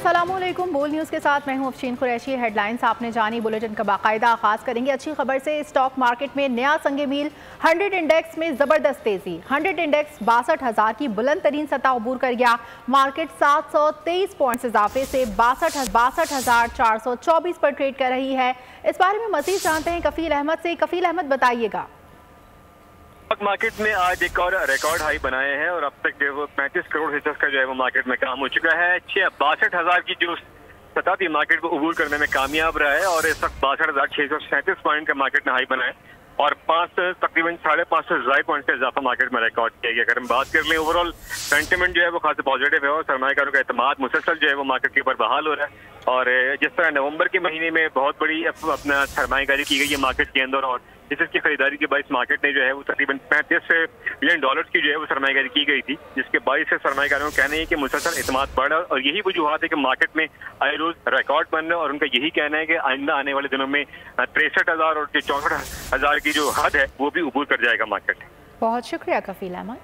अस्सलामुअलैकुम। बोल न्यूज़ के साथ मैं हूं अफशीन कुरैशी। हेडलाइंस आपने जानी, बुलेटिन का बाकायदा आगाज करेंगे अच्छी खबर से। स्टॉक मार्केट में नया संग मील, 100 इंडेक्स में जबरदस्त तेजी। 100 इंडेक्स 62,000 की बुलंद तरीन सतह अबूर कर गया। मार्केट 723 पॉइंट्स इजाफे से 62,424 पर ट्रेड कर रही है। इस बारे में मजीद जानते हैं कफील अहमद से। कफील अहमद, बताइएगा। स्टॉक मार्केट में आज एक और रिकॉर्ड हाई बनाए हैं और अब तक जो है वो 35 करोड़ हिस्सों का जो है वो मार्केट में काम हो चुका है। 62,000 की जो सतह थी मार्केट को अबूर करने में कामयाब रहा है और इस वक्त 62,637 पॉइंट का मार्केट में हाई बना है और तकरीबन 550 से पॉइंट का इजाफा मार्केट में रिकॉर्ड किया गया। अगर हम बात कर लें ओवरऑल सेंटिमेंट जो है वो खासा पॉजिटिव है और सरमायाकारों का एतमाद मुसलसल जो है वो मार्केट के ऊपर बहाल हो रहा है। और जिस तरह नवंबर के महीने में बहुत बड़ी अपना सरमायाकारी की गई है मार्केट के अंदर और इसकी खरीदारी के बाईस मार्केट ने जो है वो तकरीबन 35 बिलियन डॉलर की जो है वो सरमायाकारी की गई थी, जिसके बाईस से सरमायाकारों का कहना है कि मुसलसल एतमाद बढ़ रहा है और यही वजूहत है कि मार्केट में आए रोज रिकॉर्ड बन रहे हैं और उनका यही कहना है कि आइंदा आने वाले दिनों में 63,000 और 64,000 की जो हद है वो भी अबूर कर जाएगा मार्केट। बहुत शुक्रिया कफील अहमद।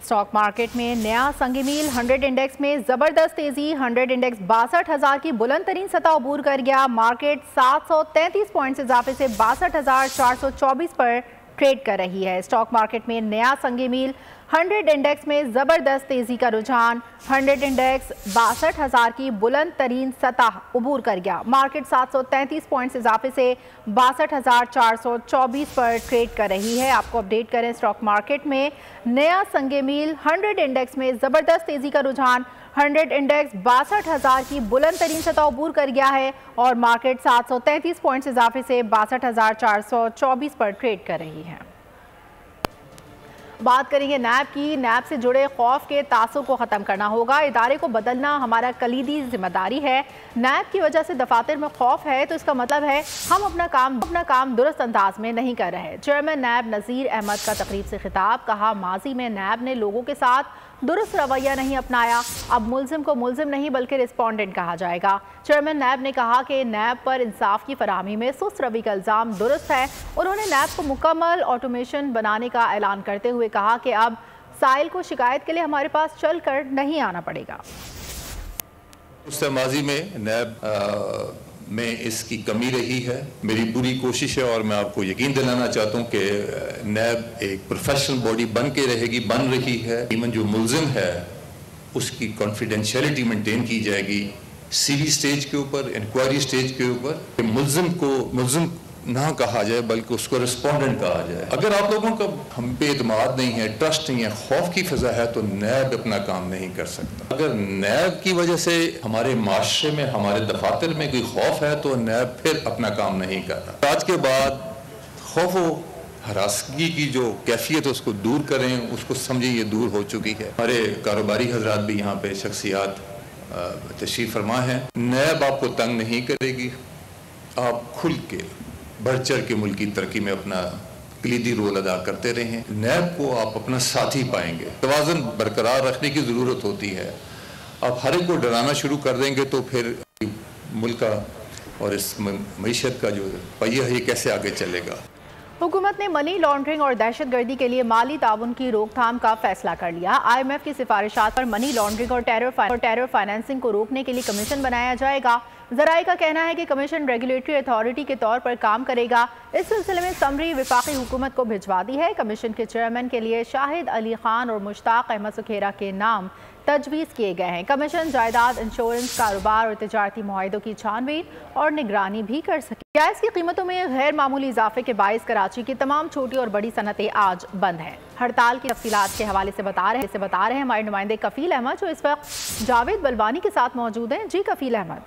स्टॉक मार्केट में नया संग मील, 100 इंडेक्स में जबरदस्त तेजी। 100 इंडेक्स 62,000 की बुलंद तरीन सतह अबूर कर गया। मार्केट 733 पॉइंट्स इजाफे से 62,424 पर ट्रेड कर रही है। स्टॉक मार्केट में नया संग मील, 100 इंडेक्स में जबरदस्त तेजी का रुझान। 100 इंडेक्स 62,000 की बुलंद तरीन सतह अबूर कर गया। मार्केट 733 पॉइंट्स इजाफे से 62,424 पर ट्रेड कर रही है। आपको अपडेट करें, स्टॉक मार्केट में नया संग मील, 100 इंडेक्स में जबरदस्त तेजी का रुझान। 100 इंडेक्स 62,000 की बुलंद तरीन सतह अबूर कर गया है और मार्केट 733 पॉइंट्स इजाफे से 62,424 पर ट्रेड कर रही है। बात करेंगे नैब की। नैब से जुड़े खौफ के तासुर को ख़त्म करना होगा। इदारे को बदलना हमारा कलीदी जिम्मेदारी है। नैब की वजह से दफातर में खौफ है तो इसका मतलब है हम अपना काम दुरुस्त अंदाज में नहीं कर रहे। चेयरमैन नैब नज़ीर अहमद का तकरीब से खिताब। कहा, माजी में नैब ने लोगों के साथ दुरुस्त रवैया नहीं अपनाया, अब मुलजिम को मुलजिम नहीं बल्कि रिस्पोंडेंट कहा जाएगा। चेयरमैन नैब ने कहा कि नैब पर इंसाफ की फराहमी में सुस्त रवि का इल्ज़ाम दुरुस्त है। उन्होंने नैब को मुकम्मल ऑटोमेशन बनाने का ऐलान करते हुए कहा कि अब साइल को शिकायत के लिए हमारे पास चल कर नहीं आना पड़ेगा। उससे माजी में नैब में इसकी कमी रही है। मेरी पूरी कोशिश है और मैं आपको यकीन दिलाना चाहता हूँ कि नैब एक प्रोफेशनल बॉडी बन के रहेगी, बन रही है। इवन जो मुलजिम है उसकी कॉन्फिडेंशियलिटी मेंटेन की जाएगी सीवी स्टेज के ऊपर, इंक्वायरी स्टेज के ऊपर। मुलजिम को मुलजिम ना कहा जाए बल्कि उसको रिस्पोंडेंट कहा जाए। अगर आप लोगों का हम पे एतमाद नहीं है, ट्रस्ट नहीं है, खौफ की फिजा है तो नैब अपना काम नहीं कर सकता। अगर नैब की वजह से हमारे माशरे में, हमारे दफातर में कोई खौफ है तो नैब फिर अपना काम नहीं कर रहा। आज के बाद खौफ हरासगी की जो कैफियत है उसको दूर करें, उसको समझें ये दूर हो चुकी है। हमारे कारोबारी हजरात भी यहाँ पे शख्सियात तशरीफ फरमा है। नैब आपको तंग नहीं करेगी, आप खुल के बढ़ चढ़ के मुल्क की तरक्की में अपना कलीदी रोल अदा करते रहें। नैब को आप अपना साथी पाएंगे। तवाज़ुन बरकरार रखने की ज़रूरत होती है। आप हर एक को डराना शुरू कर देंगे तो फिर मुल्क का और इस मईशत का जो पहिया है ये कैसे आगे चलेगा। हुकूमत ने मनी लॉन्ड्रिंग और दहशतगर्दी के लिए माली ताउन की रोकथाम का फैसला कर लिया। IMF की सिफारिशात पर मनी लॉन्ड्रिंग और टेरर फाइनेंसिंग को रोकने के लिए कमीशन बनाया जाएगा। ज़राए का कहना है कि कमीशन रेगुलेटरी अथॉरिटी के तौर पर काम करेगा। इस सिलसिले में समरी वफाकी हुकूमत को भिजवा दी है। कमीशन के चेयरमैन के लिए शाहिद अली खान और मुश्ताक अहमद सुखेरा के नाम तजवीज़ किए गए हैं। कमीशन जायदाद, इंश्योरेंस, कारोबार और तिजारती मुआहिदों की छानबीन और निगरानी भी कर सके। गैस की कीमतों में गैर मामूली इजाफे के बायस कराची की तमाम छोटी और बड़ी सनतें आज बंद हैं। हड़ताल की तफसीलात के हवाले से बता रहे हैं हमारे नुमाइंदे कफील अहमद, जो इस वक्त जावेद बलवानी के साथ मौजूद हैं। जी कफील अहमद।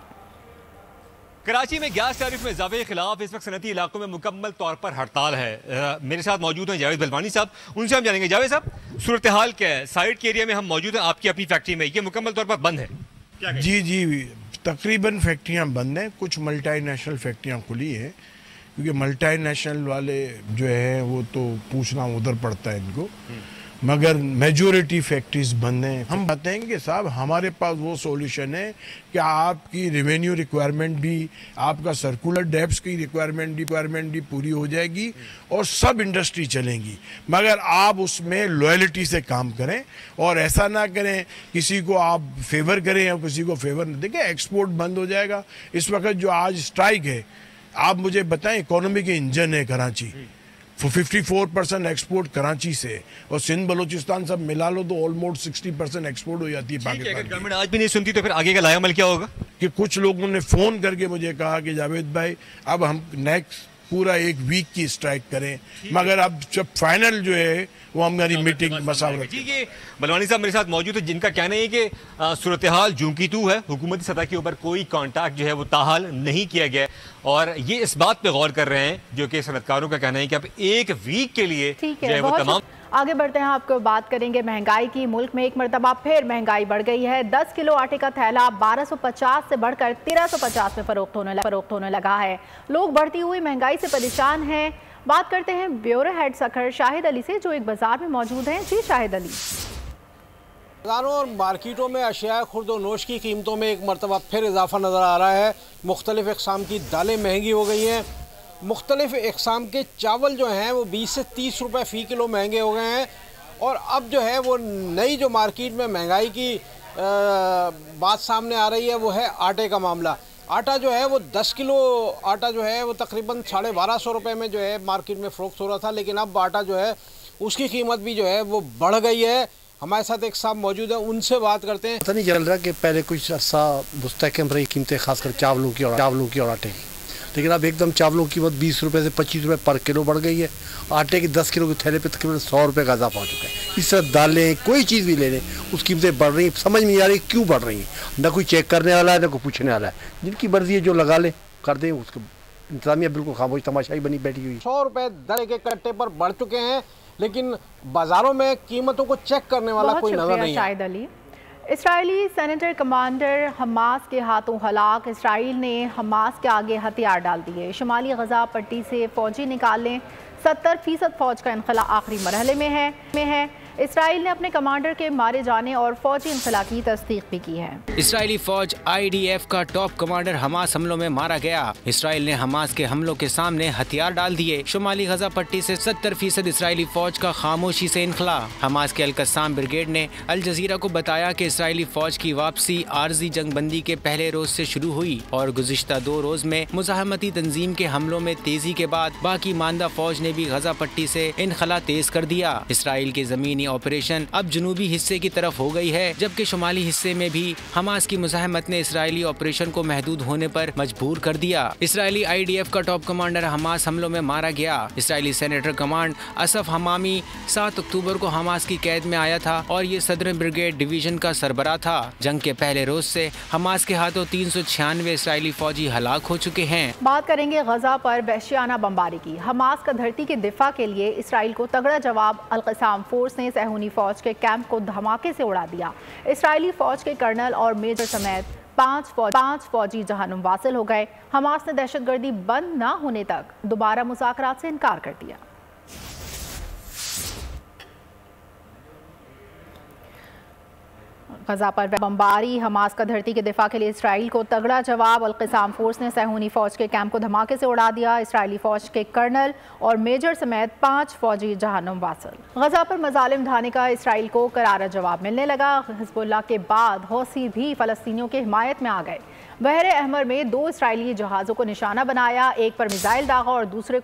कराची में गैस टैरिफ में इजाफे के खिलाफ इस वक्त सनती इलाकों में मुकम्मल तौर पर हड़ताल है। मेरे साथ मौजूद हैं जावेद बलवानी साहब, उनसे हम जानेंगे। जावेद साहब, सूरत हाल क्या है? साइड के एरिया में हम मौजूद हैं, आपकी अपनी फैक्ट्री में, ये मुकम्मल तौर पर बंद है? जी, तकरीबन फैक्ट्रियाँ बंद हैं। कुछ मल्टीनेशनल फैक्ट्रियाँ खुली हैं क्योंकि मल्टीनेशनल वाले जो हैं वो तो पूछना उधर पड़ता है इनको। मगर मेजॉरिटी फैक्ट्रीज बंद हैं। हम कहते हैं कि साहब हमारे पास वो सॉल्यूशन है कि आपकी रेवेन्यू रिक्वायरमेंट भी, आपका सर्कुलर डेब्ट्स की रिक्वायरमेंट भी पूरी हो जाएगी और सब इंडस्ट्री चलेंगी, मगर आप उसमें लॉयल्टी से काम करें और ऐसा ना करें किसी को आप फेवर करें या किसी को फेवर न दें। एक्सपोर्ट बंद हो जाएगा। इस वक्त जो आज स्ट्राइक है, आप मुझे बताएं, इकोनॉमी के इंजन है कराची, 54% एक्सपोर्ट कराची से, और सिंध बलूचिस्तान सब मिला लो तो ऑलमोस्ट 60% एक्सपोर्ट हो जाती है पाकिस्तान। अगर गवर्नमेंट आज भी नहीं सुनती तो फिर आगे का लायामल क्या होगा? कि कुछ लोगों ने फ़ोन करके मुझे कहा कि जावेद भाई अब हम नेक्स्ट पूरा एक वीक की स्ट्राइक करें, मगर अब जब फाइनल जो है वो हमारी मीटिंग मसावरत। ठीक है, बलवानी साहब मेरे साथ मौजूद है जिनका कहना है कि सूरत हाल जूं की तू है, हुकूमती सतह के ऊपर कोई कांटेक्ट जो है वो ताहाल नहीं किया गया, और ये इस बात पे गौर कर रहे हैं जो कि सनतकारों का कहना है कि अब एक वीक के लिए जो है वो तमाम। आगे बढ़ते हैं, आपको बात करेंगे महंगाई की। मुल्क में एक मरतबा फिर महंगाई बढ़ गई है। 10 किलो आटे का थैला 1250 से बढ़कर 1350 में फरोख्त होने लगा है। लोग बढ़ती हुई महंगाई से परेशान हैं। बात करते हैं ब्यूरो हेड सखर शाहिद अली से, जो एक बाजार में मौजूद हैं। जी शाहिद अली। बाजारों और मार्केटों में अशिया खुर्द व नोश की कीमतों में एक मरतबा फिर इजाफा नज़र आ रहा है। मुख्तलिफ इक़साम की दालें महंगी हो गई हैं। मुख्तलिफ इक़साम के चावल जो हैं वो 20 से 30 रुपए फ़ी किलो महंगे हो गए हैं। और अब जो है वो नई जो मार्केट में महंगाई की बात सामने आ रही है वो है आटे का मामला। आटा जो है वो 10 किलो आटा जो है वो तकरीबन 1250 रुपये में जो है मार्केट में फ़रोख्त हो रहा था, लेकिन अब आटा जो है उसकी कीमत भी जो है वो बढ़ गई है। हमारे साथ एक साहब मौजूद है, उनसे बात करते हैं। पता नहीं चल रहा कि पहले कुछ अर्सा मुस्तहकम रही कीमतें, खासकर चावलों की और आटे की, लेकिन अब एकदम चावलों की कीमत 20 रुपये से 25 रुपये पर किलो बढ़ गई है। आटे के 10 किलो के थैले पे तकरीबन 100 रुपये का इजाफा हो चुका है। इस तरह दालें, कोई चीज़ भी ले लें, उसकी कीमतें बढ़ रही हैं। समझ में नहीं आ रही क्यों बढ़ रही हैं। ना कोई चेक करने वाला है, ना कोई पूछने वाला है। जिनकी मर्जी है जो लगा लें कर दें, उसको इंतजामिया बिल्कुल खामोश तमाशाई बनी बैठी हुई। 100 रुपये दर के कट्टे पर बढ़ चुके हैं, लेकिन बाजारों में कीमतों को चेक करने वाला कोई नजर नहीं है। Shahid Ali. Israeli senator commander Hamas के हाथों हलाक। इसराइल ने हमास के आगे हथियार डाल दिए। शुमाली गजा पट्टी से फौजी निकालने, 70% फौज का इनखला आखिरी मरहले में है। इसराइल ने अपने कमांडर के मारे जाने और फौजी इनखला की तस्दीक भी की है। इसराइली फौज IDF का टॉप कमांडर हमास हमलों में मारा गया। इसराइल ने हमास के हमलों के सामने हथियार डाल दिए। शुमाली गजा पट्टी से 70% इसराइली फौज का खामोशी से इनखला। हमास के अल-कस्साम ब्रिगेड ने अल जजीरा को बताया कि इसराइली फौज की वापसी आर्जी जंगबंदी के पहले रोज से शुरू हुई और गुज़िश्ता 2 रोज में मुज़ाहमती तंजीम के हमलों में तेजी के बाद बाकी मानदा फौज ने भी गजा पट्टी से इनखला तेज कर दिया। इसराइल के जमीनी ऑपरेशन अब जनूबी हिस्से की तरफ हो गई है, जबकि शुमाली हिस्से में भी हमास की मुज़ाहमत ने इसराइली ऑपरेशन को महदूद होने पर मजबूर कर दिया। इसराइली IDF का टॉप कमांडर हमास हमलों में मारा गया। इसराइली सेनेटर कमांड असफ हमामी 7 अक्टूबर को हमास की कैद में आया था और ये सदर ब्रिगेड डिवीजन का सरबराह था। जंग के पहले रोज से हमास के हाथों 396 इसराइली फौजी हलाक हो चुके हैं। बात करेंगे गजा पर वहशियाना बमबारी की। हमास का धरती के दिफा के लिए इसराइल को तगड़ा जवाब। अल-कस्साम फोर्स ने सहूनी फौज के कैंप को धमाके से उड़ा दिया। इसराइली फौज के कर्नल और मेजर समेत 5 फौजी जहन्नुम वासिल हो गए। हमास ने दहशतगर्दी बंद न होने तक दोबारा मुज़ाकरात से इनकार कर दिया। गजा पर बमबारी, हमास का धरती के दिफा के लिए इसराइल को तगड़ा जवाब। अल-कस्साम फोर्स ने सहूनी फौज के कैंप को धमाके से उड़ा दिया। इसराइली फौज के कर्नल और मेजर समेत 5 फौजी जहन्नुम वासिल। गजा पर मजालिम ढाने का इसराइल को करारा जवाब मिलने लगा। हिज़्बुल्लाह के बाद हौसी भी फ़लस्तीनियों की हिमायत में आ गए। बहरे अहमर में 2 इसराइली जहाज़ों को निशाना बनाया, एक पर मिसाइल दागा और दूसरे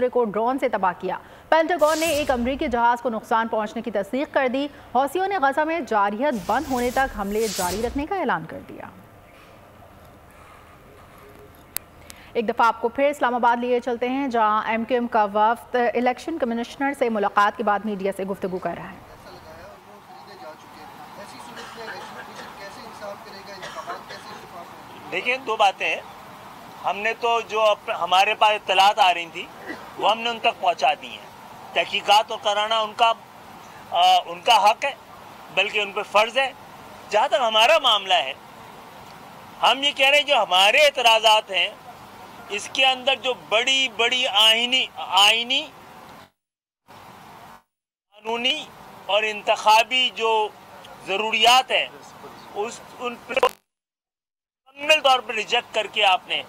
को ड्रोन से तबाह किया। पेंटागन ने एक अमरीकी जहाज़ को नुकसान पहुंचने की तस्दीक कर दी। हौसियों ने गजा में जारियत बंद होने तक हमले जारी रखने का ऐलान कर दिया। एक दफ़ा आपको फिर इस्लामाबाद लिए चलते हैं, जहां MQM का वफ्द इलेक्शन कमिश्नर से मुलाकात के बाद मीडिया से गुफ्तगू कर रहा है। देखिए, 2 बातें हैं। हमने तो जो हमारे पास इत्तलात आ रही थी वो हमने उन तक पहुंचा दी हैं। तहकीकात और कराना उनका हक है, बल्कि उन पर फ़र्ज़ है। जहाँ तक हमारा मामला है, हम ये कह रहे हैं जो हमारे एतराज़ात हैं इसके अंदर जो बड़ी आइनी कानूनी और इंतखाबी जो ज़रूरियात हैं उन पर मुकम्मल तौर पर रिजेक्ट करके आपने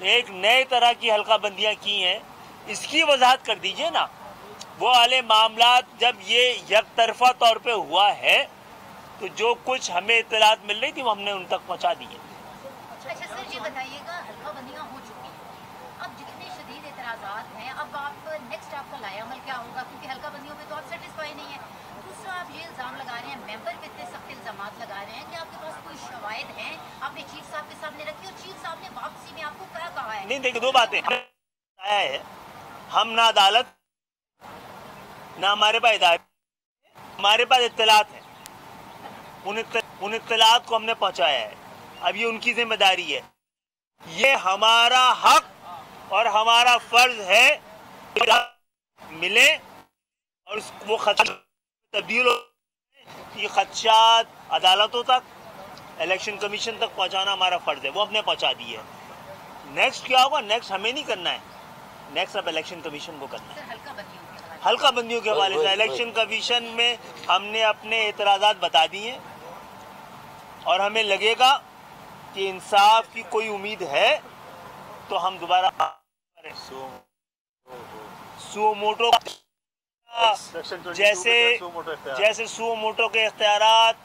एक नए तरह की हल्का बंदियाँ की हैं, इसकी वजाहत कर दीजिए ना। वो वाले मामलात जब ये एक तरफा तौर पे हुआ है तो जो कुछ हमें इत्तलात मिल रही थी वो हमने उन तक पहुँचा दी है। अच्छा सर, ये बताइएगा, हल्का बंदियाँ हो चुकी हैं, अब जितने शदीद एतराज़ात हैं, अब आप नेक्स्ट आपका लायामल क्या होगा? क्योंकि हल्का बंदियों पे तो आप सेटिस्फाई नहीं है। दूसरा, आप ये इल्ज़ाम लगा रहे हैं, मेंबर पे इतने सख्त इल्ज़ामात लगा रहे हैं कि आपके पास कोई शवाहिद हैं, आपने चीफ साहब के सामने रखी और चीफ साहब ने वापसी में आपको क्या कहा है? नहीं, देखिए दो बातें है, हम ना अदालत ना हमारे पास हिदायत, हमारे पास इत्तलात है, उन इत्तलात को हमने पहुंचाया है। अब ये उनकी जिम्मेदारी है, ये हमारा हक और हमारा फर्ज है मिले और वो खदशात तब्दील हो, ये खदशात अदालतों तक, इलेक्शन कमीशन तक पहुंचाना हमारा फर्ज है, वो हमने पहुंचा दी है। नेक्स्ट क्या होगा? नेक्स्ट हमें नहीं करना है, नेक्स्ट अब इलेक्शन कमीशन को करना है। हल्का बंदियों के हवाले से इलेक्शन कमीशन में हमने अपने एतराज़ात बता दिए और हमें लगेगा कि इंसाफ की कोई उम्मीद है तो हम दोबारा सुओ मोटो जैसे सुओ मोटो के इख्तियारात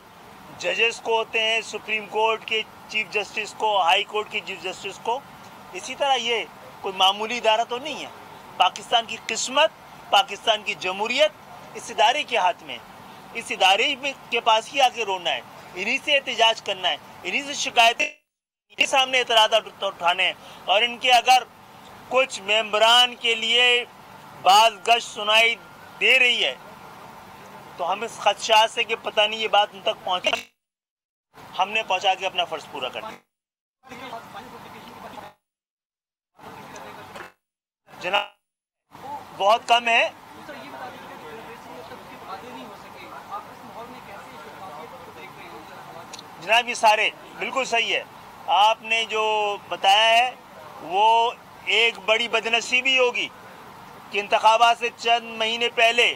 जजेस को होते हैं, सुप्रीम कोर्ट के चीफ जस्टिस को, हाई कोर्ट के चीफ जस्टिस को, इसी तरह ये कोई मामूली इदारा तो नहीं है। पाकिस्तान की किस्मत, पाकिस्तान की जमहूरियत इस इदारे के हाथ में, इस इदारे के पास ही आके रोना है, इन्हीं से एहतजाज करना है, इन्हीं से शिकायतें के सामने एतराज़ात उठाने हैं। और इनके अगर कुछ मेंबरान के लिए बात गश्त सुनाई दे रही है तो हम इस खदशात से कि पता नहीं ये बात उन तक पहुँची, हमने पहुँचा के अपना फ़र्ज़ पूरा कर दिया। जनाब बहुत कम है, जनाब ये सारे बिल्कुल सही है, आपने जो बताया है वो एक बड़ी बदनसीबी होगी कि इंतखाबात से चंद महीने पहले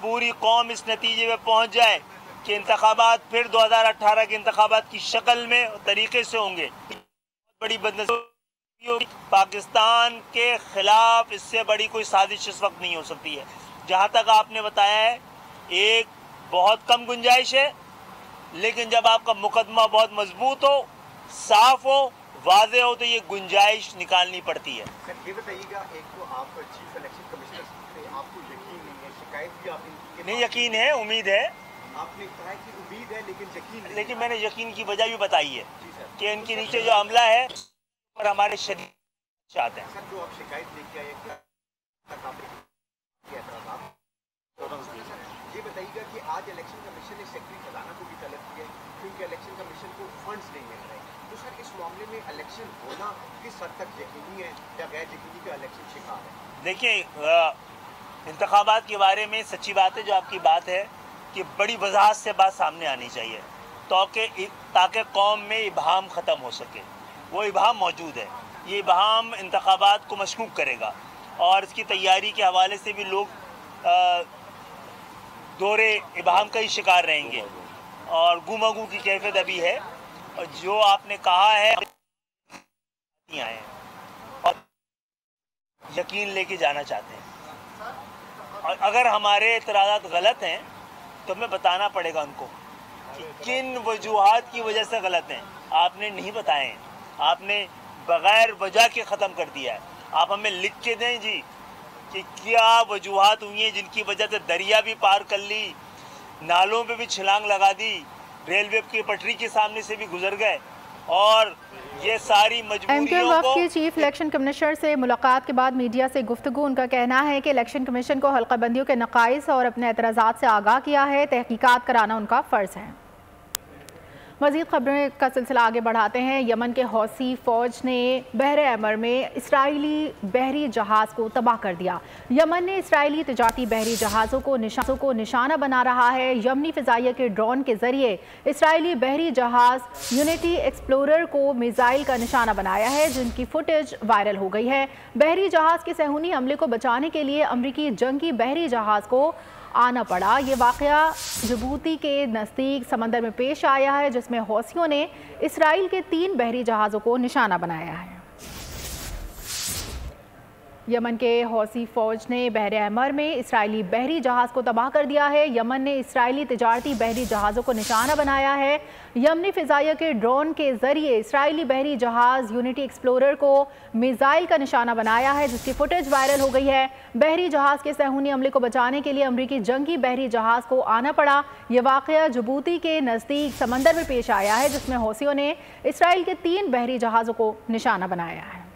पूरी कौम इस नतीजे में पहुंच जाए कि इंतखाबात फिर 2018 के इंतखाबात की शक्ल में और तरीके से होंगे। बहुत बड़ी बदनसीबी होगी, पाकिस्तान के खिलाफ इससे बड़ी कोई साजिश इस वक्त नहीं हो सकती है। जहाँ तक आपने बताया है एक बहुत कम गुंजाइश है, लेकिन जब आपका मुकदमा बहुत मजबूत हो, साफ हो, वाज़ेह हो तो ये गुंजाइश निकालनी पड़ती है। ये बताइएगा, एक तो आप चीफ इलेक्शन कमिश्नर से आपको यकीन नहीं है, शिकायत भी आपने नहीं, यकीन है, उम्मीद है, आपने कहा कि उम्मीद है लेकिन यकीन नहीं, लेकिन मैंने यकीन की वजह भी बताई है कि इनके नीचे जो हमला है और हमारे शरीर चाहते हैं। सर जो आप शिकायत लेके आए ये बताइएगा कि आज इलेक्शन कमीशन ने सेक्रेटरी खजाना को भी तलब किया है क्योंकि इलेक्शन कमीशन को फंड्स नहीं मिल रहे, तो सर इस मामले में इलेक्शन होना किस हद तक यकीनी है या गैर यकीनी का इलेक्शन शिकार है? देखिए, इंतखाबात के बारे में सच्ची बात है जो आपकी बात है कि बड़ी वजाहत से बात सामने आनी चाहिए ताकि कौम में इबहम ख़त्म हो सके। वो इबहम मौजूद है, ये इबहम इंतखाबात को मशकूक करेगा और इसकी तैयारी के हवाले से भी लोग दौरे इबहम का ही शिकार रहेंगे और गुमागू की कैफियत अभी है। और जो आपने कहा है आए और यकीन लेके जाना चाहते हैं, और अगर हमारे एतराज़ात गलत हैं तो हमें बताना पड़ेगा उनको कि किन वजूहात की वजह से गलत हैं। आपने नहीं बताए हैं, आपने बग़ैर वजह के ख़त्म कर दिया है। आप हमें लिख के दें जी कि क्या वजूहात हुई हैं जिनकी वजह से दरिया भी पार कर ली, नालों पे भी छलांग लगा दी, रेलवे की पटरी के सामने से भी गुजर गए, और ये सारी मजबूरियों को। के चीफ इलेक्शन कमिश्नर से मुलाकात के बाद मीडिया से गुफ्तगू, उनका कहना है कि इलेक्शन कमीशन को हल्का बंदियों के नकाइस और अपने एतराज़ात से आगाह किया है, तहकीकात कराना उनका फ़र्ज़ है। मज़ीद खबरें का सिलसिला आगे बढ़ाते हैं। यमन के हौसी फ़ौज ने बहर अमर में इसराइली बहरी जहाज़ को तबाह कर दिया। यमन ने इसराइली तिजारती बहरी जहाज़ों को निशाना बना रहा है। यमनी फ़िज़ाइया के ड्रोन के ज़रिए इसराइली बहरी जहाज़ यूनिटी एक्सप्लोरर को मिसाइल का निशाना बनाया है, जिनकी फुटेज वायरल हो गई है। बहरी जहाज़ के सहूनी हमले को बचाने के लिए अमरीकी जंगी बहरी जहाज़ को आना पड़ा। ये वाक़या जिबूती के नज़दीक समंदर में पेश आया है, जिसमें हौसियों ने इसराइल के 3 बहरी जहाज़ों को निशाना बनाया है। यमन के हौसी फ़ौज ने बहर अहमर में इसराइली बहरी जहाज़ को तबाह कर दिया है। यमन ने इसराइली तिजारती बहरी जहाज़ों को निशाना बनाया है। यमनी फ़िज़ाइया के ड्रोन के ज़रिए इसराइली बहरी जहाज़ यूनिटी एक्सप्लोरर को मिसाइल का निशाना बनाया है, जिसकी फुटेज वायरल हो गई है। बहरी जहाज़ के सहूनी अमले को बचाने के लिए अमरीकी जंगी बहरी जहाज़ को आना पड़ा। ये वाक़या जिबूती के नज़दीक समंदर में पेश आया है, जिसमें हौसियों ने इसराइल के 3 बहरी जहाज़ों को निशाना बनाया है।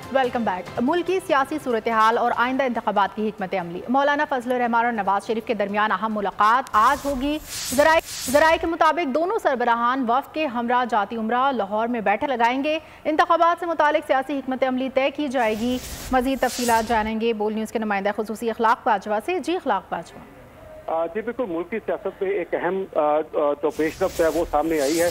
Welcome back. मुल्क की सियासी सूरत हाल और आइंदा इंतखाबात की हिकमत अमली। मौलाना फजलुर रहमान और नवाज शरीफ के दरमियान अहम मुलाकात आज होगी। ज़राए के मुताबिक दोनों सरबराहान वफ़द के हमरा जाती उमरा लाहौर में बैठक लगाएंगे। इंतखाबात से मुतालिक सियासी हिकमत अमली तय की जाएगी। मज़ीद तफसीलात जानेंगे बोल न्यूज़ के नुमाइंदा खुसूसी अखलाक बाजवा से। जी अखलाक बाजवा। जी बिल्कुल, मुल्क की सियासत में एक अहम जो पेशरफ्त है वो सामने आई है।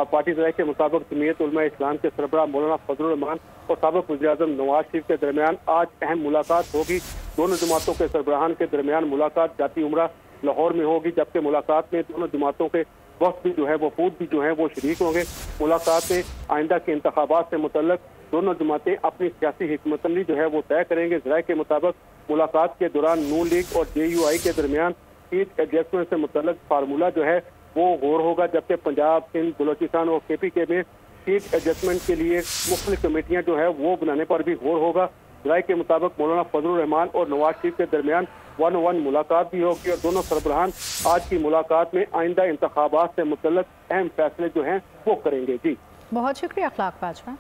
पार्टी ज़राए के मुताबिक जमीयत उलमा इस्लाम के सरबराह मौलाना फजलुर रहमान और साबिक़ वज़ीर-ए-आज़म नवाज शरीफ के दरमियान आज अहम मुलाकात होगी। दोनों जमातों के सरबराहान के दरमियान मुलाकात जाती उमरा लाहौर में होगी, जबकि मुलाकात में दोनों जमातों के वफ़द भी जो है वफूद भी जो है वो शरीक होंगे। मुलाकात में आइंदा के इंतखाबात से मुतल्लक दोनों जमातें अपनी सियासी हिकमत अमली जो है वो तय करेंगे। ज़राए के मुताबिक मुलाकात के दौरान नून लीग और JUI के दरमियान सीट एडजस्टमेंट से मुतल्लक फार्मूला जो है वो गौर होगा, जबकि पंजाब, सिंध, बलोचिस्तान और KPK में सीट एडजस्टमेंट के लिए मुख्तलिफ कमेटियां जो है वो बनाने पर भी गौर होगा। राय के मुताबिक मौलाना फजलुर रहमान और नवाज शरीफ के दरमियान 1-on-1 मुलाकात भी होगी और दोनों सरबराहान आज की मुलाकात में आइंदा इंतखाबात से मुतल्लक अहम फैसले जो हैं वो करेंगे। जी बहुत शुक्रिया अखलाक बाजवा।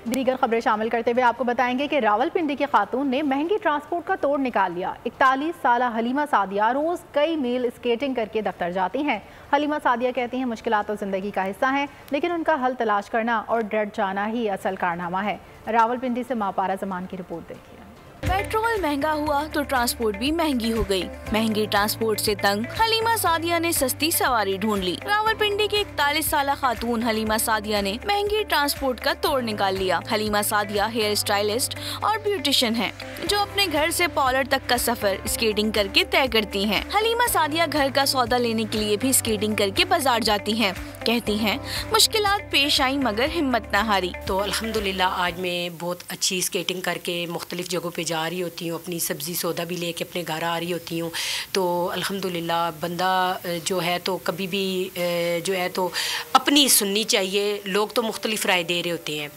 दीगर खबरें शामिल करते हुए आपको बताएंगे कि रावलपिंडी की खातून ने महंगी ट्रांसपोर्ट का तोड़ निकाल लिया। 41 साल हलीमा सादिया रोज़ कई मील स्केटिंग करके दफ्तर जाती हैं। हलीमा सादिया कहती हैं मुश्किलात तो ज़िंदगी का हिस्सा हैं, लेकिन उनका हल तलाश करना और डट जाना ही असल कारनामा है। रावलपिंडी से मापारा जमान की रिपोर्ट देखिए। पेट्रोल महंगा हुआ तो ट्रांसपोर्ट भी महंगी हो गई। महंगी ट्रांसपोर्ट से तंग हलीमा सादिया ने सस्ती सवारी ढूंढ ली। रावलपिंडी की 41 साल खातून हलीमा सादिया ने महंगी ट्रांसपोर्ट का तोड़ निकाल लिया। हलीमा सादिया हेयर स्टाइलिस्ट और ब्यूटिशियन हैं, जो अपने घर से पॉलर तक का सफर स्केटिंग करके तय करती हैं। हलीमा सादिया घर का सौदा लेने के लिए भी स्केटिंग करके बाजार जाती हैं। कहती हैं मुश्किलात पेश आई मगर हिम्मत न हारी। तो अल्हम्दुलिल्लाह आज मैं बहुत अच्छी स्केटिंग करके मुख्तलिफ जगहों पे जा रही होती हूँ, अपनी सब्ज़ी सौदा भी लेके अपने घर आ रही होती हूँ। तो अल्हम्दुलिल्लाह बंदा जो है तो कभी भी जो है तो अपनी सुननी चाहिए। लोग तो मुख्तलिफ राय दे रहे होते हैं,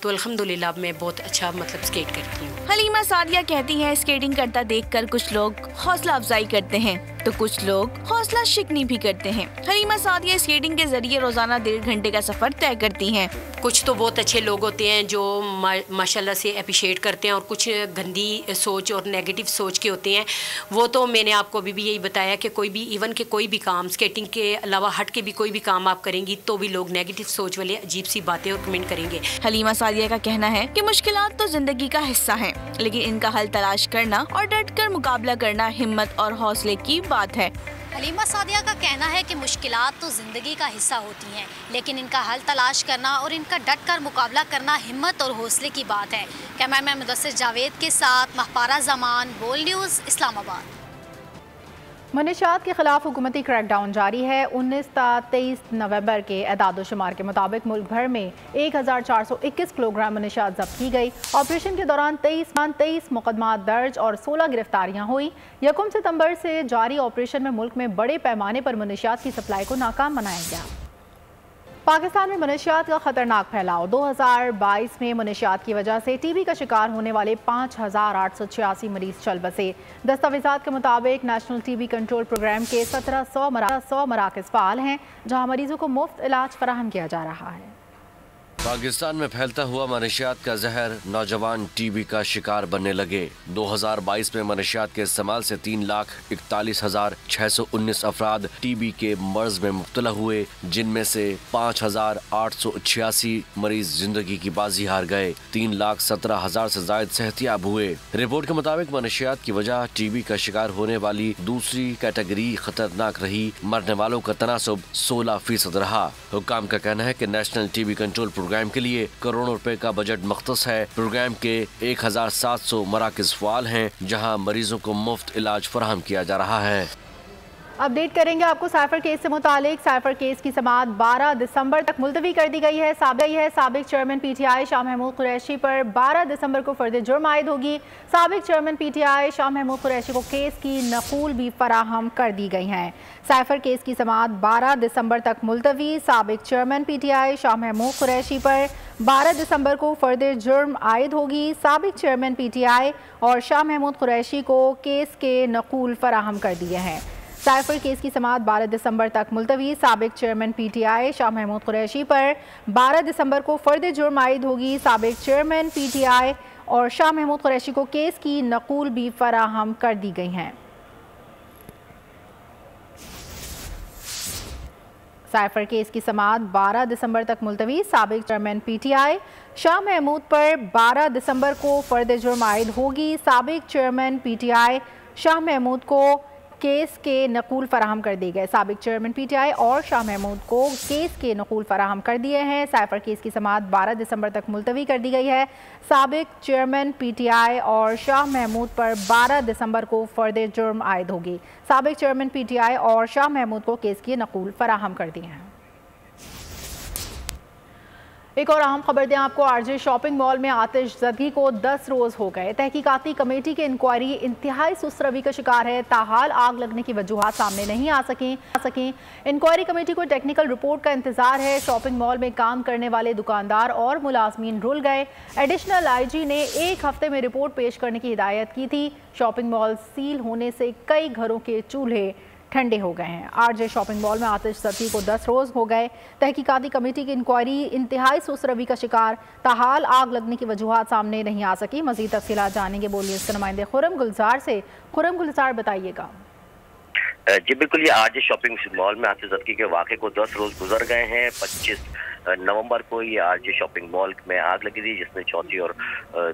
तो अल्हम्दुलिल्लाह मैं बहुत अच्छा मतलब स्केट करती हूँ। हलीमा सादिया कहती हैं स्केटिंग करता देखकर कुछ लोग हौसला अफजाई करते हैं तो कुछ लोग हौसला शिकनी भी करते हैं। हलीमा सादिया स्केटिंग के जरिए रोजाना 1.5 घंटे का सफर तय करती हैं। कुछ तो बहुत अच्छे लोग होते हैं जो माशाल्लाह से अप्रिशिएट करते हैं और कुछ गंदी सोच और नेगेटिव सोच के होते हैं। वो तो मैंने आपको अभी भी यही बताया कि कोई भी इवन के कोई भी काम स्केटिंग के अलावा हट के भी कोई भी काम आप करेंगी तो भी लोग नेगेटिव सोच वाले अजीब सी बातें और कमेंट करेंगे। हलीमा सादिया का कहना है कि मुश्किलात तो जिंदगी का हिस्सा हैं, लेकिन इनका हल तलाश करना और डट कर मुकाबला करना हिम्मत और हौसले की बात है। हलीमा सादिया का कहना है कि मुश्किलात तो ज़िंदगी का हिस्सा होती हैं, लेकिन इनका हल तलाश करना और इनका डट कर मुकाबला करना हिम्मत और हौसले की बात है। कैमरामैन मुदस्सिर जावेद के साथ महपारा जमान, बोल न्यूज़, इस्लामाबाद। मनशियात के खिलाफ हुकूमती क्रैकडाउन जारी है। 19 ता 23 नवंबर के एदाद-ओ-शुमार के मुताबिक मुल्क भर में 1421 किलोग्राम मनशियात जब्त की गई। ऑपरेशन के दौरान 23 मुकदमात दर्ज और 16 गिरफ्तारियां हुई। 1 सितंबर से जारी ऑपरेशन में मुल्क में बड़े पैमाने पर मनशियात की सप्लाई को नाकाम बनाया गया। पाकिस्तान में मनशियात का खतरनाक फैलाव। 2022 में मनशियात की वजह से TB का शिकार होने वाले 5886 मरीज चल बसे। दस्तावेजात के मुताबिक नेशनल TB कंट्रोल प्रोग्राम के 1700 मराकज़ फ़ाल हैं, जहां मरीजों को मुफ्त इलाज फराहम किया जा रहा है। पाकिस्तान में फैलता हुआ मनशियात का जहर, नौजवान TB का शिकार बनने लगे। 2022 में मनशियात के इस्तेमाल से 3,41,619 अफराद TB के मर्ज में मुब्तला हुए, जिनमें से 5,886 मरीज जिंदगी की बाजी हार गए। 3,17,000 से जायद सेहतियाब हुए। रिपोर्ट के मुताबिक मनशियात की वजह TB का शिकार होने वाली दूसरी कैटेगरी खतरनाक रही। मरने वालों का तनासुब 16% रहा। हुक्काम का कहना है कि नेशनल TB कंट्रोल प्रोग्राम के लिए करोड़ों रुपए का बजट मख्तस है। प्रोग्राम के 1700 मराकज़ फ़ाल हैं जहां मरीजों को मुफ्त इलाज फराहम किया जा रहा है। अपडेट करेंगे आपको साइफर केस से मुतालिक। साइफर केस की समाअत 12 दिसंबर तक मुलतवी कर दी गई है। साबिक चेयरमैन पीटीआई शाह महमूद कुरैशी पर 12 दिसंबर को फर्द जुर्म आयद होगी। साबिक चेयरमैन पीटीआई शाह महमूद कुरैशी को केस की नकूल भी फराहम कर दी गई हैं। साइफर केस की समाअत 12 दिसंबर तक मुलतवी। साबिक चेयरमैन पीटीआई शाह महमूद कुरैशी पर 12 दिसंबर को फर्द जुर्म आयद होगी। साबिक चेयरमैन पीटीआई और शाह महमूद कुरैशी को केस के नकूल फराहम कर दिए हैं। साइफर केस की समाअत 12 दिसंबर तक मुलतवी। साबिक चेयरमैन पीटीआई शाह महमूद कुरैशी पर 12 दिसंबर को फर्द जुर्म आयद होगी। साबिक चेयरमैन पीटीआई और शाह महमूद कुरैशी को केस की नकूल भी फराहम कर दी गई हैं। साइफर केस की समाअत 12 दिसंबर तक मुलतवी। साबिक चेयरमैन पीटीआई शाह महमूद पर 12 दिसंबर को फर्द जुर्म आयद होगी। साबिक चेयरमैन पीटीआई शाह महमूद को केस के नकूल फराहम कर दिए गए। साबिक चेयरमैन पीटीआई और शाह महमूद को केस के नकूल फराहम कर दिए हैं। साइफर केस की समाअत 12 दिसंबर तक मुलतवी कर दी गई है। साबिक चेयरमैन पीटीआई और शाह महमूद पर 12 दिसंबर को फर्द जुर्म आयद होगी। साबिक चेयरमैन पीटीआई और शाह महमूद को केस के नकूल फराहम कर दिए हैं। एक और अहम खबर दें आपको, आरजे शॉपिंग मॉल में आतिशज़दगी को 10 रोज़ हो गए। तहकीकाती कमेटी की इंक्वायरी इंतहाई सुस्त रवि का शिकार है। ताहाल आग लगने की वजूहात सामने नहीं आ सकें। इंक्वायरी कमेटी को टेक्निकल रिपोर्ट का इंतजार है। शॉपिंग मॉल में काम करने वाले दुकानदार और मुलाजमीन रुल गए। एडिशनल आईजी ने 1 हफ्ते में रिपोर्ट पेश करने की हिदायत की थी। शॉपिंग मॉल सील होने से कई घरों के चूल्हे ठंडे हो गए हैं। आरजे शॉपिंग मॉल में आतिशज़दगी को 10 रोज़ हो गए। तहकीकाती कमेटी की इंक्वायरी इंतहाई सुस्त रवि का शिकार। ताहाल आग लगने की वजूहात सामने नहीं आ सकी। मज़ीद तफसीलात जानेंगे बोलिए इसके नुमाइंदे खुरम गुलजार से। खुरम गुलजार, बताइएगा। जी बिल्कुल, ये आज शॉपिंग मॉल में आतिशज़दगी के वाक़े को 10 रोज़ गुजर गए हैं। 25 नवंबर को ये आज शॉपिंग मॉल में आग लगी थी, जिसमें चौथी और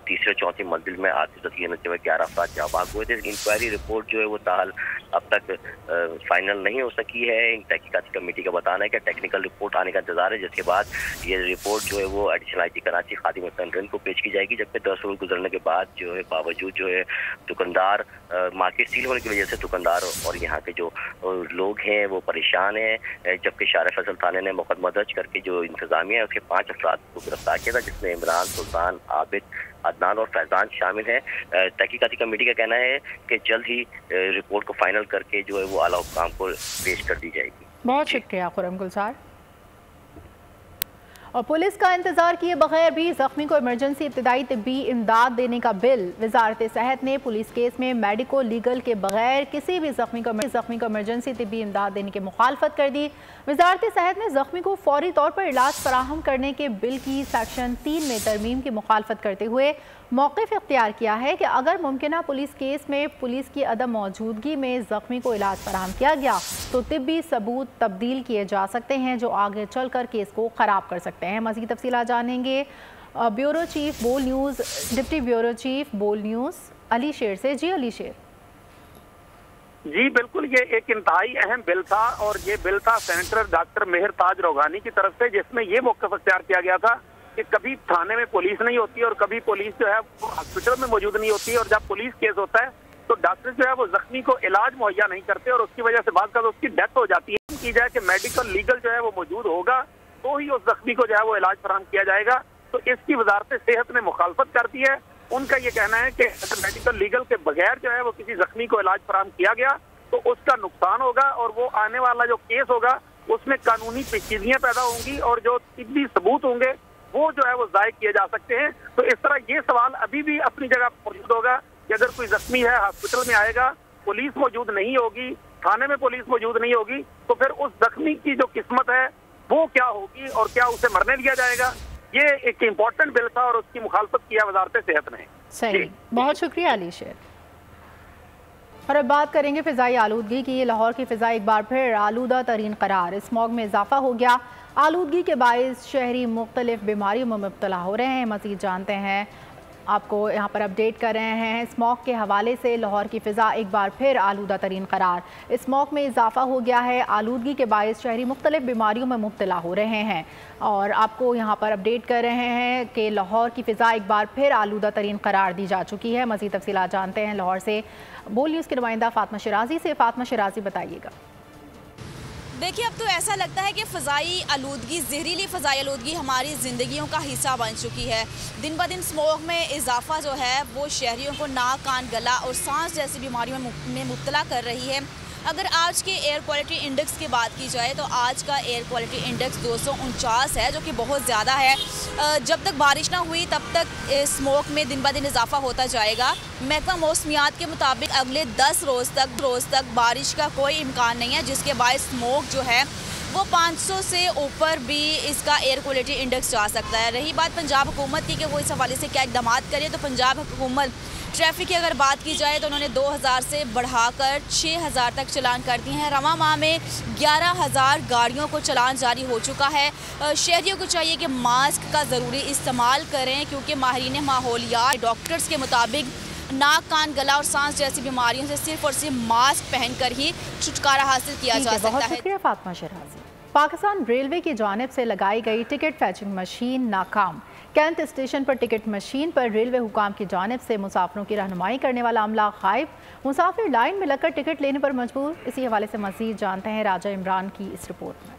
तीसरे चौथी मंजिल में आतिशज़दगी होने से 11 अफराद जाँ बाग हुए थे। इंक्वायरी रिपोर्ट जो है वो ताहाल अब तक फाइनल नहीं हो सकी है। तहकीकाती कमेटी का बताना है कि टेक्निकल रिपोर्ट आने का इंतजार है, जिसके बाद ये रिपोर्ट जो है वो एडिशनल आईजी कराची खादिम हसन रिंद को पेश की जाएगी। जबकि 10 रोज गुजरने के बाद जो है बावजूद जो है दुकानदार मार्केट सील होने की वजह से दुकानदार और यहाँ के जो लोग हैं वो परेशान हैं। जबकि शार फैसल थाने ने मुकदमा दर्ज करके जो इंतजामिया है उसके 5 अफराद को गिरफ्तार किया था, जिसमें इमरान, सुल्तान, आबिद, अदनान और फैजान शामिल हैं। तहकीकाती कमेटी का कहना है कि जल्द ही रिपोर्ट को फाइनल करके जो है वो आला हुक्काम को पेश कर दी जाएगी। बहुत शुक्रिया खुरम गुलजार। और पुलिस का इंतजार किए बगैर भी जख्मी को इमरजेंसी इब्तदाई तिब्बी इमदाद देने का बिल। वजारत सेहत ने पुलिस केस में मेडिको लीगल के बगैर किसी भी जख्मी को इमरजेंसी तिब्बी इमदाद देने की मुखालफत कर दी। वजारत सेहत ने जख्मी को फौरी तौर पर इलाज फराहम करने के बिल की सेक्शन 3 में तरमीम की मुखालफत करते हुए मौक़िफ़ इख्तियार किया है कि अगर मुमकिना पुलिस केस में पुलिस की अदम मौजूदगी में ज़ख्मी को इलाज फराहम किया गया तो तिब्बी सबूत तब्दील किए जा सकते हैं, जो आगे चलकर केस को ख़राब कर सकते हैं। मज़ीद तफसीलात जानेंगे ब्यूरो चीफ बोल न्यूज़, डिप्टी ब्यूरो चीफ बोल न्यूज़ अली शेर से। जी अली शेर। जी बिल्कुल, ये एक इंतहाई अहम बिल था और ये बिल था सेनेटर डॉक्टर मेहर ताज रोगानी की तरफ से, जिसमें ये मौक़िफ़ इख्तियार किया गया था कि कभी थाने में पुलिस नहीं होती और कभी पुलिस जो है वो हॉस्पिटल में मौजूद नहीं होती, और जब पुलिस केस होता है तो डॉक्टर जो है वो जख्मी को इलाज मुहैया नहीं करते और उसकी वजह से बाद का उसकी डेथ हो जाती है। की जाए कि मेडिकल लीगल जो है वो मौजूद होगा तो ही उस जख्मी को जो है वो इलाज फराहम किया जाएगा, तो इसकी वजारत सेहत ने मुखालफत कर दी है। उनका ये कहना है कि मेडिकल लीगल के बगैर जो है वो किसी जख्मी को इलाज फराहम किया गया तो उसका नुकसान होगा और वो आने वाला जो केस होगा उसमें कानूनी पेचीदगियां पैदा होंगी और जो तिब्बी सबूत होंगे वो जो है वो ज़ाय किए जा सकते हैं। तो इस तरह ये सवाल अभी भी अपनी जगह मौजूद होगा कि अगर कोई जख्मी है हॉस्पिटल में आएगा, पुलिस मौजूद नहीं होगी, थाने में पुलिस मौजूद नहीं होगी, तो फिर उस जख्मी की जो किस्मत है वो क्या होगी और क्या उसे मरने दिया जाएगा। ये एक इम्पोर्टेंट बिल था और उसकी मुखालफत किया वजारत सेहत ने। सही, बहुत शुक्रिया अली शेर। और अब बात करेंगे फ़िज़ाई आलूदगी की। लाहौर की फ़िज़ा एक बार फिर आलूदा तरीन करार। स्मॉग में इजाफा हो गया। आलूदगी के बायस शहरी मुख्तलिफ बीमारियों में मुब्तला हो रहे हैं। मज़ीद जानते हैं आपको यहाँ पर अपडेट कर रहे हैं। स्मॉग के हवाले से लाहौर की फ़िज़ा एक बार फिर आलूदा तरीन करार। स्मॉग में इजाफा हो गया है। आलूदगी के बायस शहरी मुख्तलिफ बीमारियों में मुब्तला हो रहे हैं और आपको यहाँ पर अपडेट कर रहे हैं कि लाहौर की फ़िज़ा एक बार फिर आलूदा तरीन करार दी जा चुकी है। मज़ीद तफ़सीलात जानते हैं लाहौर से बोल न्यूज़ के नुमाइंदा फ़ातिमा शिराजी से। फ़ातिमा शिराजी, बताइएगा। देखिए, अब तो ऐसा लगता है कि फ़ज़ाई आलूदगी, जहरीली फ़ज़ाई आलूदगी हमारी ज़िंदगियों का हिस्सा बन चुकी है। दिन ब दिन स्मोक में इजाफा जो है वो शहरियों को नाक, कान, गला और सांस जैसी बीमारियों में मुब्तला कर रही है। अगर आज के एयर क्वालिटी इंडेक्स की बात की जाए तो आज का एयर क्वालिटी इंडेक्स 249 है, जो कि बहुत ज़्यादा है। जब तक बारिश ना हुई तब तक स्मोक में दिन ब दिन इजाफा होता जाएगा। महकमा मौसमियात के मुताबिक अगले 10 रोज़ तक बारिश का कोई इम्कान नहीं है, जिसके बायस स्मोक जो है वो 500 से ऊपर भी इसका एयर क्वालिटी इंडेक्स जा सकता है। रही बात पंजाब हुकूमत की कि वो इस हवाले से क्या इक़दाम करें, तो पंजाब हुकूमत ट्रैफिक की अगर बात की जाए तो उन्होंने 2000 से बढ़ाकर 6000 तक चलान कर दिए हैं। रवां माह में 11000 गाड़ियों को चलान जारी हो चुका है। शहरियों को चाहिए कि मास्क का ज़रूरी इस्तेमाल करें, क्योंकि माहिरीन माहौलियात, डॉक्टर्स के मुताबिक नाक, कान, गला और सांस जैसी बीमारियों से सिर्फ और सिर्फ मास्क पहनकर ही छुटकारा हासिल किया जा सकता है। बहुत शुक्रिया फ़ातिमा शिराजी। पाकिस्तान रेलवे की जानिब से लगाई गई टिकट फैचिंग मशीन नाकाम। कैंट स्टेशन पर टिकट मशीन पर रेलवे हुकाम की जानिब से मुसाफिरों की रहनुमाई करने वाला अमला गायब। मुसाफिर लाइन में लगकर टिकट लेने पर मजबूर। इसी हवाले से मज़ीद जानते हैं राजा इमरान की इस रिपोर्ट में।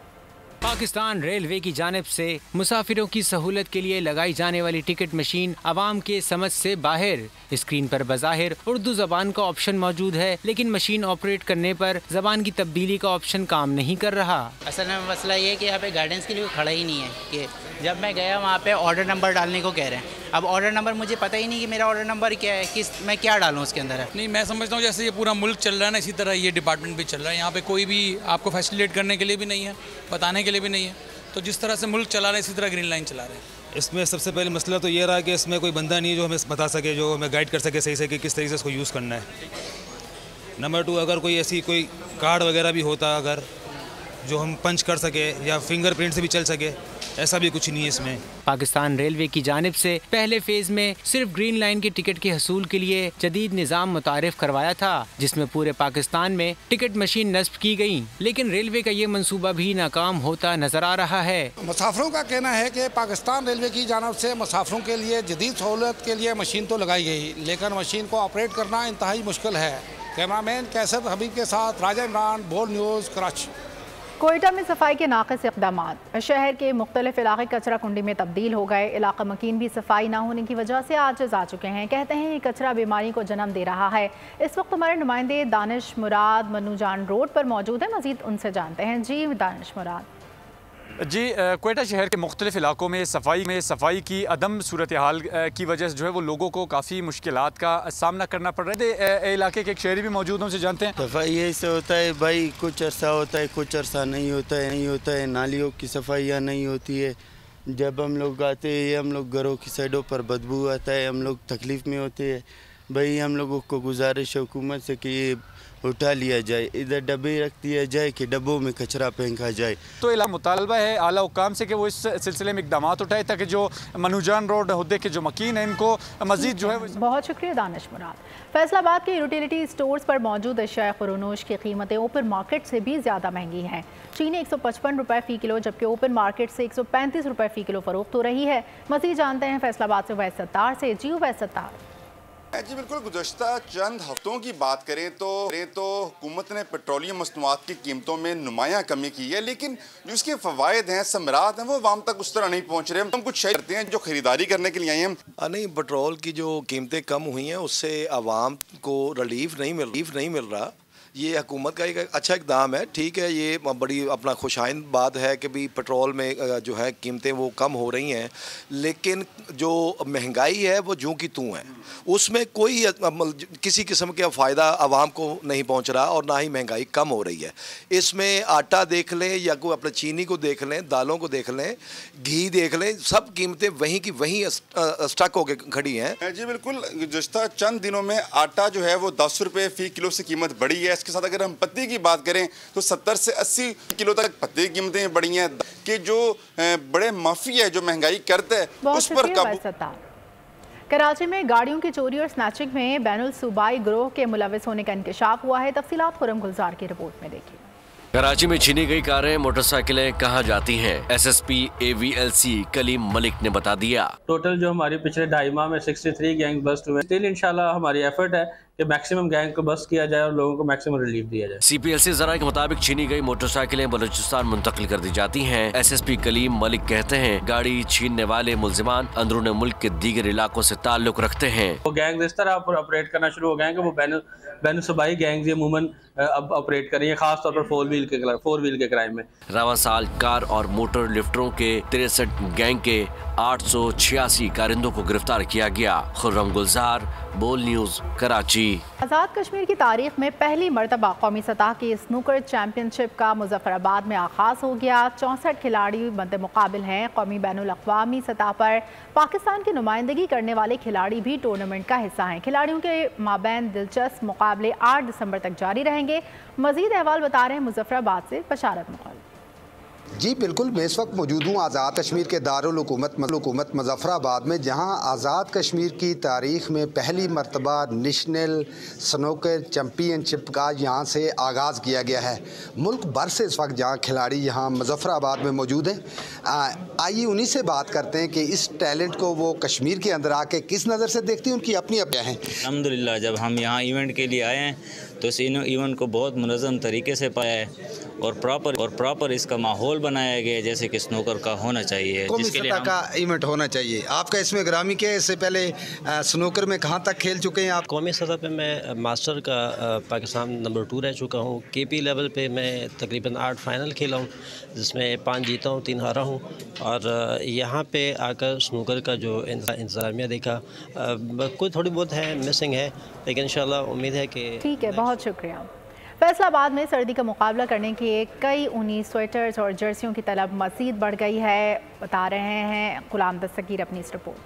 पाकिस्तान रेलवे की जानिब से मुसाफिरों की सहूलत के लिए लगाई जाने वाली टिकट मशीन आवाम के समझ से बाहर। स्क्रीन पर बज़ाहिर उर्दू ज़बान का ऑप्शन मौजूद है, लेकिन मशीन ऑपरेट करने पर ज़बान की तब्दीली का ऑप्शन काम नहीं कर रहा। असल में मसला ये है कि यहाँ पे गाइडेंस के लिए खड़ा ही नहीं है। कि जब मैं गया वहाँ पे ऑर्डर नंबर डालने को कह रहे हैं, अब ऑर्डर नंबर मुझे पता ही नहीं कि मेरा ऑर्डर नंबर क्या है, किस मैं क्या डालूँ उसके अंदर है। नहीं, मैं समझता हूँ जैसे ये पूरा मुल्क चल रहा है ना, इसी तरह ये डिपार्टमेंट भी चल रहा है। यहाँ पे कोई भी आपको फैसिलिटेट करने के लिए भी नहीं है, बताने के लिए भी नहीं है। तो जिस तरह से मुल्क चला रहे हैं इसी तरह ग्रीन लाइन चला रहे हैं। इसमें सबसे पहले मसला तो ये रहा कि इसमें कोई बंदा नहीं है जो हमें बता सके, जो हमें गाइड कर सके सही से कि किस तरीके से इसको यूज़ करना है। नंबर 2, अगर कोई ऐसी कोई कार्ड वगैरह भी होता अगर जो हम पंच कर सके या फिंगरप्रिंट से भी चल सके, ऐसा भी कुछ नहीं है इसमें। पाकिस्तान रेलवे की जानिब से पहले फेज में सिर्फ ग्रीन लाइन के टिकट के हसूल के लिए जदीद निज़ाम मुतारिफ करवाया था, जिसमें पूरे पाकिस्तान में टिकट मशीन नस्ब की गई, लेकिन रेलवे का ये मंसूबा भी नाकाम होता नजर आ रहा है। मुसाफिरों का कहना है कि पाकिस्तान रेलवे की जानिब से मुसाफिरों के लिए जदीद सहूलत के लिए मशीन तो लगाई गई, लेकिन मशीन को ऑपरेट करना इंतहाई मुश्किल है। कैमरामैन कैसर हबीब के साथ राजा इमरान, बोल न्यूज़, कराची। कोयटा में सफाई के नाक़िस इक़दाम। शहर के मुख्तलिफ इलाके कचरा कुंडी में तब्दील हो गए। इलाका मकीन भी सफाई ना होने की वजह से आजिज़ आ चुके हैं। कहते हैं ये कचरा बीमारी को जन्म दे रहा है। इस वक्त हमारे नुमाइंदे दानिश मुराद मनुजान रोड पर मौजूद है, मज़ीद उनसे जानते हैं। जी दानिश मुराद। जी, कोयटा शहर के मुख्तलिफ इलाकों में सफाई की अदम सूरत हाल की वजह से जो है वो लोगों को काफ़ी मुश्किलात का सामना करना पड़ रहा है। इलाके के एक शहरी भी मौजूद हैं, उनसे जानते हैं। सफाई ऐसे होता है भाई, कुछ अरसा होता है, कुछ अरसा नहीं होता है। नालियों की सफाइयाँ नहीं होती है। जब हम लोग आते हैं हम लोग घरों की साइडों पर बदबू आता है, हम लोग तकलीफ़ में होते हैं। भाई हम लोगों को गुजारिश है हुकूमत से कि ये उठा लिया जाए, इधर डब्बे रख दिया जाए कि डब्बों में कचरा फेंका जाए। तो इला मुतालबा है आला हुकाम से कि वो इस सिलसिले में इक़दाम उठाए ताकि जो मनुजान रोड हुद्दे के जो मकीन है इनको मजीद जो है। बहुत शुक्रिया दानिश मुराद। फैसलाबाद के यूटिलिटी स्टोर्स पर मौजूद अशिया खुरोनोश की कीमतें ओपन मार्केट से भी ज़्यादा महंगी हैं। चीनी 155 रुपये फ़ी किलो, जबकि ओपन मार्केट से 135 रुपये फ़ी किलो फ़रोख्त हो रही है। मज़ीद जानते हैं फैसलाबाद से वैस सत्तार से। जी वैस सत्तार। जी बिल्कुल, गुज़श्ता चंद हफ्तों की बात करें तो हुकूमत ने पेट्रोलियम मसनूआत की कीमतों में नुमायाँ कमी की है, लेकिन जो इसके फ़वायद हैं, समरात हैं, वो आवाम तक उस तरह नहीं पहुँच रहे। हम कुछ शेयर करते हैं जो ख़रीदारी करने के लिए आए हैं। नहीं, पेट्रोल की जो कीमतें कम हुई हैं उससे आवाम को रिलीफ नहीं मिल रहा। ये हुकूमत का एक अच्छा इक़दाम है, ठीक है, ये बड़ी अपना खुशाइंद बात है कि भी पेट्रोल में जो है कीमतें वो कम हो रही हैं, लेकिन जो महंगाई है वो जूं की तूं है, उसमें कोई किसी किस्म का फ़ायदा आवाम को नहीं पहुंच रहा और ना ही महंगाई कम हो रही है। इसमें आटा देख लें या कोई अपना चीनी को देख लें, दालों को देख लें, घी देख लें, सब कीमतें वहीं की वहीं स्टक होकर खड़ी हैं। जी बिल्कुल, गुज़श्ता चंद दिनों में आटा जो है वो 10 रुपये फ़ी किलो से कीमत बढ़ी है। इसके साथ अगर हम पत्ती की बात करें तो 70 से 80 किलो तक पत्ती की कीमतें बढ़ी हैं कि जो बड़े माफी है जो महंगाई करते हैं उस पर काबू। कराची में गाड़ियों की चोरी और स्नैचिंग में बैनुल सूबाई गिरोह के मुलविस होने का इंकशाफ हुआ है। तफसीलात खुर्रम गुलजार की रिपोर्ट में देखिए। कराची में छीनी गई कारें, मोटरसाइकिलें कहाँ जाती हैं? SSP AVLC कलीम मलिक ने बता दिया। टोटल जो हमारी पिछले 2.5 माह में 63 गैंग बस्ट हुए। स्टिल इंशाल्लाह हमारी एफर्ट है कि मैक्सिमम गैंग को बस्ट किया जाए और लोगों को मैक्सिमम रिलीफ दिया जाए। CPLC जराये के मुताबिक छीनी गई मोटरसाइकिलें बलूचिस्तान मुंतकिल कर दी जाती हैं। SSP कलीम मलिक कहते हैं गाड़ी छीनने वाले मुल्जिमान अंदरून मुल्क के दीगर इलाकों से ताल्लुक रखते हैं। वो गैंग इस तरह ऑपरेट करना शुरू हो गए हैं कि वो बैनुल सूबाई गैंग अमूमन अब ऑपरेट कर रही है, खास तौर पर फोर व्हील के क्राइम में। रवां साल कार और मोटर लिफ्टरों के 63 गैंग के 886 कारिंदों को गिरफ्तार किया गया। खुर्रम गुलजार, बोल न्यूज़, कराची। आज़ाद कश्मीर की तारीख में पहली मरतबा कौमी सतह की स्नूकर चैंपियनशिप का मुजफ्फराबाद में आगाज हो गया। 64 खिलाड़ी मद्दे मुकाबिल हैं। कौमी बैनुल अक़वामी सतह पर पाकिस्तान की नुमाइंदगी करने वाले खिलाड़ी भी टूर्नामेंट का हिस्सा हैं। खिलाड़ियों के माबैन दिलचस्प मुकाबले 8 दिसंबर तक जारी रहेंगे। मज़ीद अहवाल बता रहे हैं मुजफ्फराबाद से बशारत मुग़ल। जी बिल्कुल, मैं इस वक्त मौजूद हूँ आज़ाद कश्मीर के दारुल हुकूमत मुजफ्फराबाद में, जहाँ आज़ाद कश्मीर की तारीख़ में पहली मरतबा नेशनल स्नूकर चैम्पियनशिप का यहाँ से आगाज़ किया गया है। मुल्क भर से इस वक्त जहाँ खिलाड़ी यहाँ मुजफ्फराबाद में मौजूद हैं। आइए उन्हीं से बात करते हैं कि इस टैलेंट को वो कश्मीर के अंदर आके किस नज़र से देखती हैं, उनकी अपनी अपनी हैं। अल्हम्दुलिल्लाह, जब हम यहाँ इवेंट के लिए आए हैं तो इस इवेंट को बहुत मुनज़्ज़म तरीके से पाया है और प्रॉपर इसका माहौल बनाया गया है जैसे कि स्नूकर का होना चाहिए, जिसके लिए का इवेंट होना चाहिए। आपका इसमें ग्रामी क्या है? इससे पहले स्नूकर में कहाँ तक खेल चुके हैं आप? कौमी सतह पे मैं मास्टर का पाकिस्तान नंबर 2 रह चुका हूँ। KP लेवल पे मैं तकरीबन 8 फाइनल खेला हूँ, जिसमें 5 जीता हूँ, 3 हारा हूँ। और यहाँ पे आकर स्नूकर का जो इंतज़ामिया देखा, कोई थोड़ी बहुत है मिसिंग है, लेकिन इंशाल्लाह उम्मीद है कि ठीक है। बहुत शुक्रिया। फैसलाबाद में सर्दी का मुकाबला करने के कई ऊनी स्वेटर्स और जर्सियों की तलब मज़ीद बढ़ गई है, बता रहे हैं गुलाम दस्तगीर अपनी इस रिपोर्ट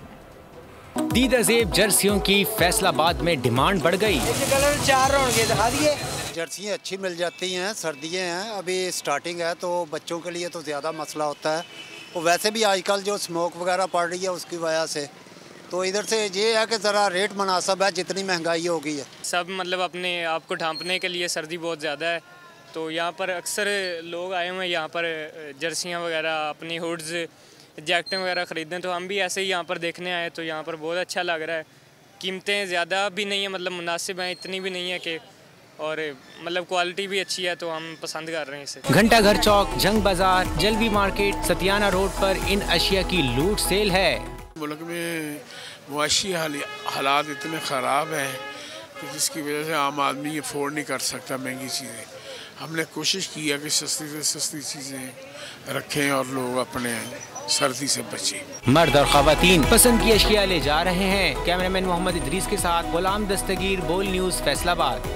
में। दीदाज़ेब जर्सियों की फैसलाबाद में डिमांड बढ़ गई। कलर 4 होंगे, दिखा दिए। जर्सियाँ अच्छी मिल जाती हैं, सर्दियाँ हैं, अभी स्टार्टिंग है तो बच्चों के लिए तो ज़्यादा मसला होता है। और वैसे भी आजकल जो स्मोक वगैरह पड़ रही है उसकी वजह से तो इधर से ये है कि ज़रा रेट मुनासिब है, जितनी महंगाई हो गई है। सब मतलब अपने आप को ढांपने के लिए सर्दी बहुत ज़्यादा है, तो यहाँ पर अक्सर लोग आए हुए हैं यहाँ पर जर्सियाँ वगैरह, अपनी हुड्स, जैकेटें वगैरह ख़रीदने। तो हम भी ऐसे ही यहाँ पर देखने आए, तो यहाँ पर बहुत अच्छा लग रहा है। कीमतें ज़्यादा भी नहीं है, मतलब मुनासिब हैं, इतनी भी नहीं है कि, और मतलब क्वालिटी भी अच्छी है, तो हम पसंद कर रहे हैं इसे। घंटा घर चौक, जंग बाजार, जलवी मार्केट, सतियाना रोड पर इन अशिया की लूट सेल है। मुल्क में मुआशी हालात इतने ख़राब हैं कि जिसकी वजह से आम आदमी अफोर्ड नहीं कर सकता महंगी चीज़ें। हमने कोशिश की है कि सस्ती से सस्ती चीज़ें रखें और लोग अपने सर्दी से बचें। मर्द और ख़वातीन पसंद की अशिया ले जा रहे हैं। कैमरामैन मोहम्मद इदरीस के साथ गुलाम दस्तगीर, बोल न्यूज़, फैसलाबाद।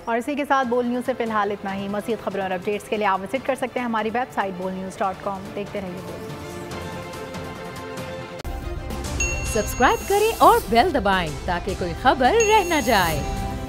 और इसी के साथ बोल न्यूज़ से फिलहाल इतना ही। मज़ीद खबरों और अपडेट्स के लिए आप विजिट कर सकते हैं हमारी वेबसाइट bolnews.com। देखते रहिए। सब्सक्राइब करें और बेल दबाएं ताकि कोई खबर रह न जाए।